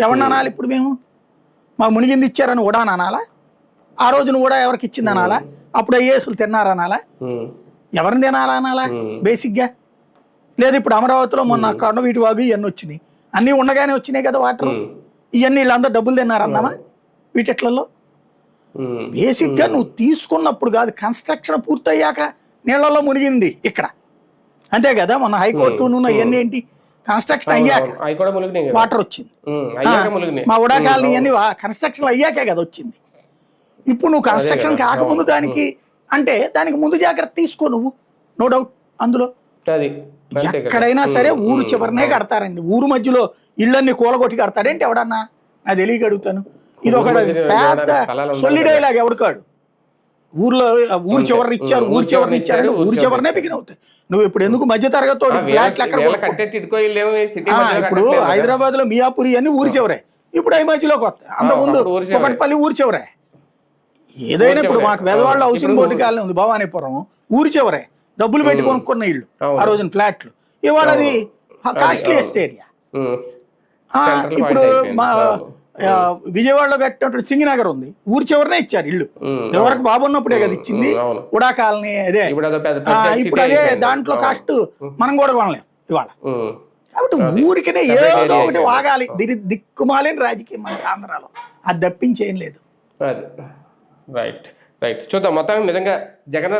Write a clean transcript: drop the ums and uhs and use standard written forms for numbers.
ఎవరిని అనాలి ఇప్పుడు మేము? మాకు మునిగింది ఇచ్చారని కూడా అనాలా? ఆ రోజున కూడా ఎవరికి ఇచ్చింది అనాలా? అప్పుడు ఐఏఎస్లు తిన్నారనాలా? ఎవరిని తినాలా అనాలా బేసిక్గా? లేదు ఇప్పుడు అమరావతిలో మొన్న కొండవీటి వాగు ఇవన్నీ వచ్చినాయి, అన్నీ ఉండగానే వచ్చినాయి కదా వాటర్. ఇవన్నీ వీళ్ళందరూ డబ్బులు తిన్నారన్నామా వీటిట్లలో? బేసిక్గా నువ్వు తీసుకున్నప్పుడు కాదు, కన్స్ట్రక్షన్ పూర్తయ్యాక నీళ్లలో మునిగింది ఇక్కడ, అంతే కదా. మొన్న హైకోర్టు ఇవన్నీ ఏంటి, కన్స్ట్రక్షన్ అయ్యాక వాటర్ వచ్చింది. మా ఉడాకాలని ఇవన్నీ కన్స్ట్రక్షన్ అయ్యాకే కదా వచ్చింది. ఇప్పుడు నువ్వు కన్స్ట్రక్షన్ కాకముందు దానికి అంటే దానికి ముందు జాగ్రత్త తీసుకో నువ్వు, నో డౌట్ అందులో. ఎక్కడైనా సరే ఊరు చివరినే కడతారండి, ఊరు మధ్యలో ఇళ్ళన్ని కూలగొట్టి కడతాడేంటి ఎవడన్నా? నాకు తెలియక అడుగుతాను. ఇది ఒక పెద్ద సొల్లి డైలాగ్ ఎవడికాడు. ఊర్లో ఊరు చివరిని ఇచ్చారు, ఊరు చివరిని ఇచ్చారంటే ఊరు చివరినే బిగిన్ అవుతాయి. నువ్వు ఇప్పుడు ఎందుకు మధ్య తరగతి ఫ్లాట్లు ఎక్కడ? ఇప్పుడు హైదరాబాద్ లో మియాపురి అన్ని ఊరు చివరే, ఇప్పుడు అవి మధ్యలోకి వస్తాయి. అంతకుముందు ఒకటిపల్లి ఊరు చివరే. ఏదైనా ఇప్పుడు మాకు వెదవాళ్ళ హౌసింగ్ బోర్డు కాలనీ ఉంది భవానీపురం, ఊరు చివరే, డబ్బులు పెట్టి కొనుక్కున్న ఇళ్ళు ఆ రోజున ఫ్లాట్లు. ఇవాళ అది కాస్ట్లీయెస్ట్ ఏరియా. ఇప్పుడు మా విజయవాడలో కట్టినటువంటి సింగినగర్ ఉంది, ఊరి చివరినే ఇచ్చారు ఇల్లు. ఎవరికి బాబు ఉన్నప్పుడే కదా ఇచ్చింది ఉడా కాలనీ. అదే ఇప్పుడు అదే దాంట్లో కాస్ట్ మనం కూడా కొనలేం ఇవాళ. కాబట్టి ఊరికనే ఏదో ఒకటి వాగాలి, దిక్కుమాలేని రాజకీయం మనకి ఆంధ్రాలో, అది తప్పించేం లేదు. రైట్ రైట్ చూద్దాం. మొత్తం నిజంగా జగన్